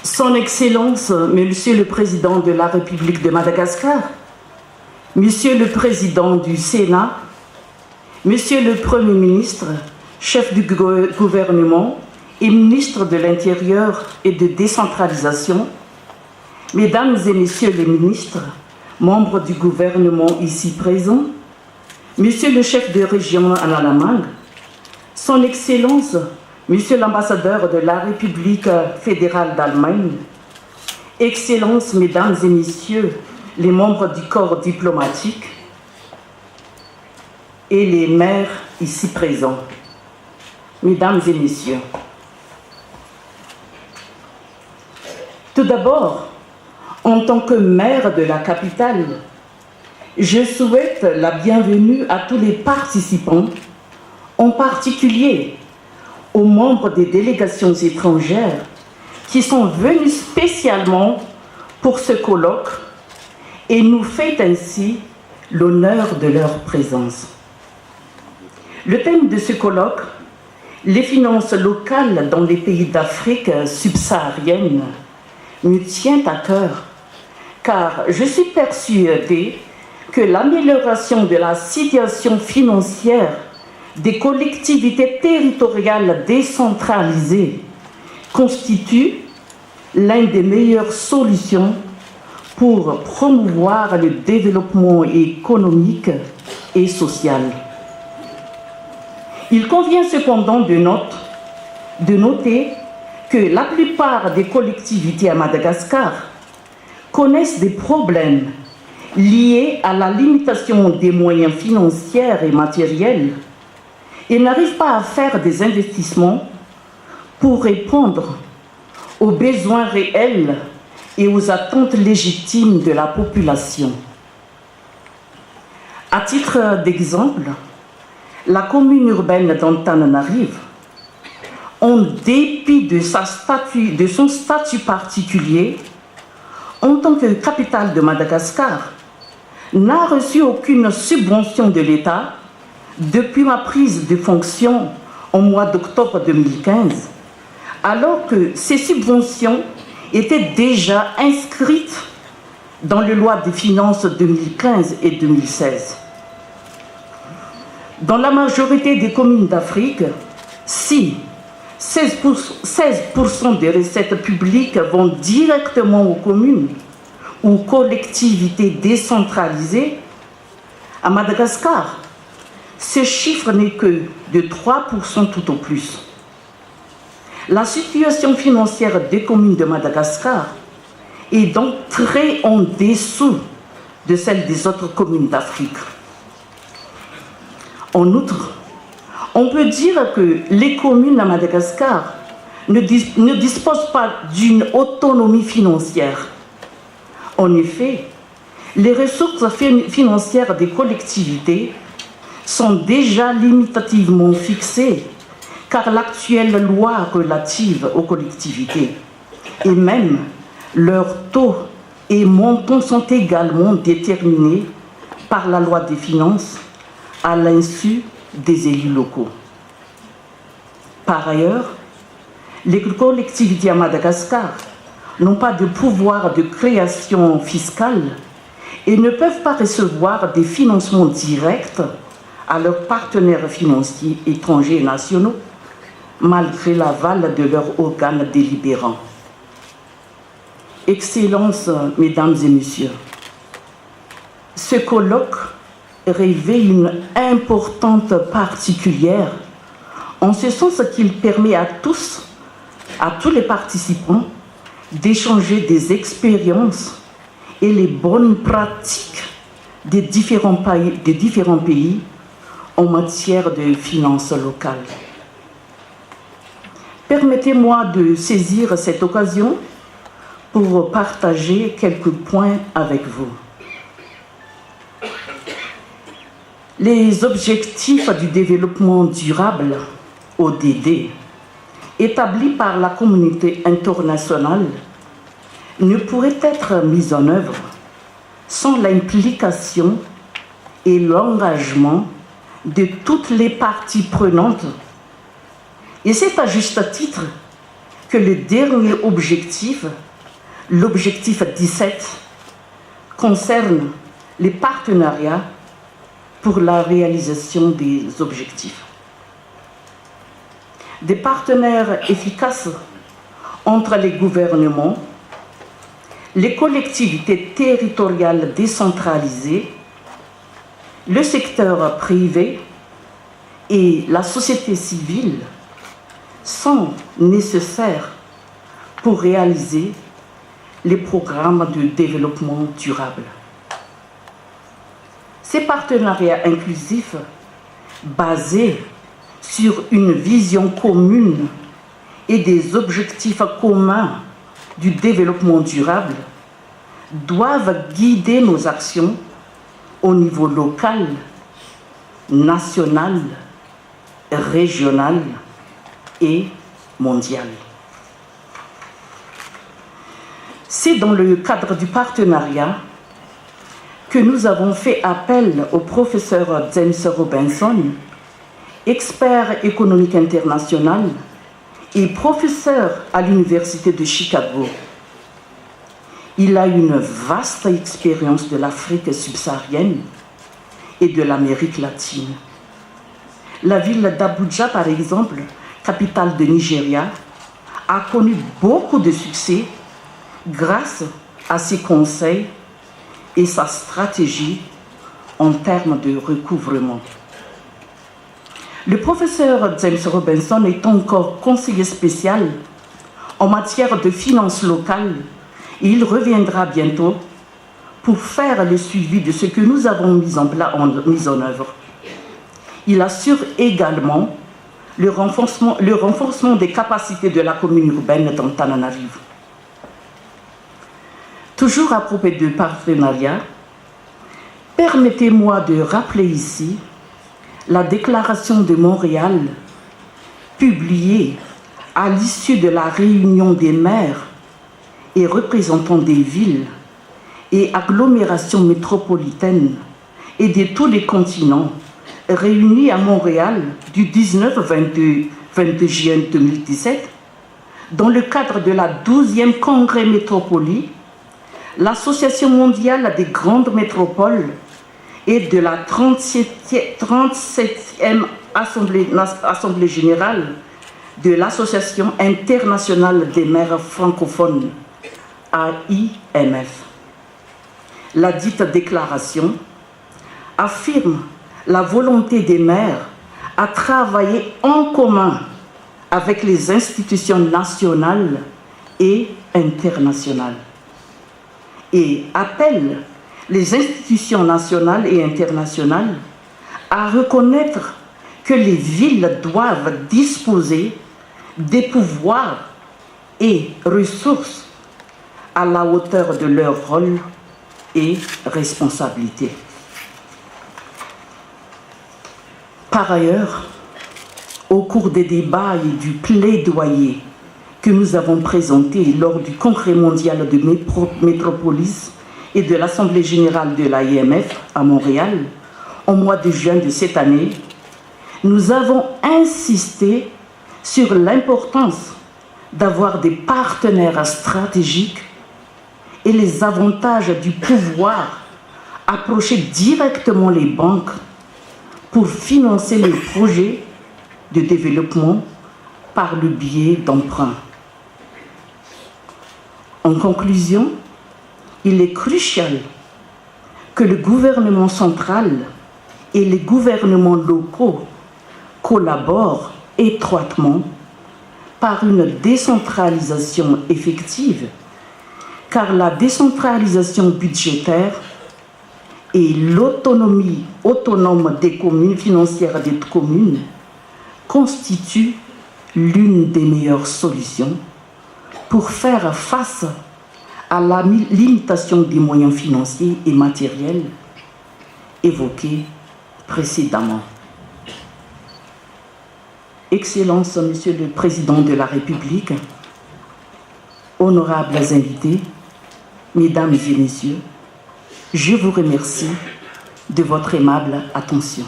Son Excellence, Monsieur le Président de la République de Madagascar, Monsieur le Président du Sénat, Monsieur le Premier ministre, chef du gouvernement et ministre de l'Intérieur et de décentralisation, Mesdames et Messieurs les ministres, membres du gouvernement ici présents, Monsieur le chef de région Analamang, Son Excellence, Monsieur l'ambassadeur de la République fédérale d'Allemagne, Excellences, Mesdames et Messieurs les membres du corps diplomatique et les maires ici présents, Mesdames et Messieurs. Tout d'abord, en tant que maire de la capitale, je souhaite la bienvenue à tous les participants, en particulier aux membres des délégations étrangères qui sont venus spécialement pour ce colloque et nous fait ainsi l'honneur de leur présence. Le thème de ce colloque, les finances locales dans les pays d'Afrique subsaharienne, me tient à cœur, car je suis persuadée que l'amélioration de la situation financière des collectivités territoriales décentralisées constitue l'une des meilleures solutions pour promouvoir le développement économique et social. Il convient cependant de noter que la plupart des collectivités à Madagascar connaissent des problèmes liés à la limitation des moyens financiers et matériels et n'arrivent pas à faire des investissements pour répondre aux besoins réels et aux attentes légitimes de la population. À titre d'exemple, la commune urbaine d'Antananarive, en dépit de son statut particulier, en tant que capitale de Madagascar, n'a reçu aucune subvention de l'État depuis ma prise de fonction au mois d'octobre 2015, alors que ces subventions étaient déjà inscrites dans les lois des finances 2015 et 2016. Dans la majorité des communes d'Afrique, si 16% des recettes publiques vont directement aux communes ou collectivités décentralisées, à Madagascar, ce chiffre n'est que de 3% tout au plus. La situation financière des communes de Madagascar est donc très en dessous de celle des autres communes d'Afrique. En outre, on peut dire que les communes à Madagascar ne disposent pas d'une autonomie financière. En effet, les ressources financières des collectivités sont déjà limitativement fixées, car l'actuelle loi relative aux collectivités et même leurs taux et montants sont également déterminés par la loi des finances à l'insu des élus locaux. Par ailleurs, les collectivités à Madagascar n'ont pas de pouvoir de création fiscale et ne peuvent pas recevoir des financements directs à leurs partenaires financiers étrangers et nationaux, malgré l'aval de leurs organes délibérants. Excellences, Mesdames et Messieurs, ce colloque revêt une importance particulière, en ce sens qu'il permet à tous les participants, d'échanger des expériences et les bonnes pratiques des différents pays en matière de finances locales. Permettez-moi de saisir cette occasion pour partager quelques points avec vous. Les objectifs du développement durable, ODD, établis par la communauté internationale, ne pourraient être mis en œuvre sans l'implication et l'engagement de toutes les parties prenantes. Et c'est à juste titre que le dernier objectif, l'objectif 17, concerne les partenariats pour la réalisation des objectifs. Des partenaires efficaces entre les gouvernements, les collectivités territoriales décentralisées, le secteur privé et la société civile sont nécessaires pour réaliser les programmes de développement durable. Ces partenariats inclusifs, basés sur une vision commune et des objectifs communs du développement durable, doivent guider nos actions au niveau local, national, régional et mondial. C'est dans le cadre du partenariat que nous avons fait appel au professeur James Robinson, expert économique international et professeur à l'Université de Chicago. Il a une vaste expérience de l'Afrique subsaharienne et de l'Amérique latine. La ville d'Abuja, par exemple, capitale de Nigeria, a connu beaucoup de succès grâce à ses conseils et sa stratégie en termes de recouvrement. Le professeur James Robinson est encore conseiller spécial en matière de finances locales et il reviendra bientôt pour faire le suivi de ce que nous avons mis en œuvre. Il assure également le renforcement des capacités de la commune urbaine d'Antananarivo. Toujours à propos de partenariat, permettez-moi de rappeler ici la déclaration de Montréal, publiée à l'issue de la réunion des maires et représentants des villes et agglomérations métropolitaines et de tous les continents réunis à Montréal du 19-22 juin 2017, dans le cadre de la 12e Congrès Métropoli, l'Association mondiale des grandes métropoles et de la 37e Assemblée générale de l'Association internationale des maires francophones, AIMF. La dite déclaration affirme la volonté des maires à travailler en commun avec les institutions nationales et internationales et appelle les institutions nationales et internationales à reconnaître que les villes doivent disposer des pouvoirs et ressources à la hauteur de leur rôle et responsabilités. Par ailleurs, au cours des débats et du plaidoyer que nous avons présenté lors du Congrès mondial de Métropolis et de l'Assemblée générale de l'AIMF à Montréal, au mois de juin de cette année, nous avons insisté sur l'importance d'avoir des partenaires stratégiques et les avantages du pouvoir approcher directement les banques pour financer les projets de développement par le biais d'emprunts. En conclusion, il est crucial que le gouvernement central et les gouvernements locaux collaborent étroitement par une décentralisation effective, car la décentralisation budgétaire et l'autonomie autonome des communes financières des communes constituent l'une des meilleures solutions pour faire face à la limitation des moyens financiers et matériels évoqués précédemment. Excellences, Monsieur le Président de la République, honorables invités, Mesdames et Messieurs, je vous remercie de votre aimable attention.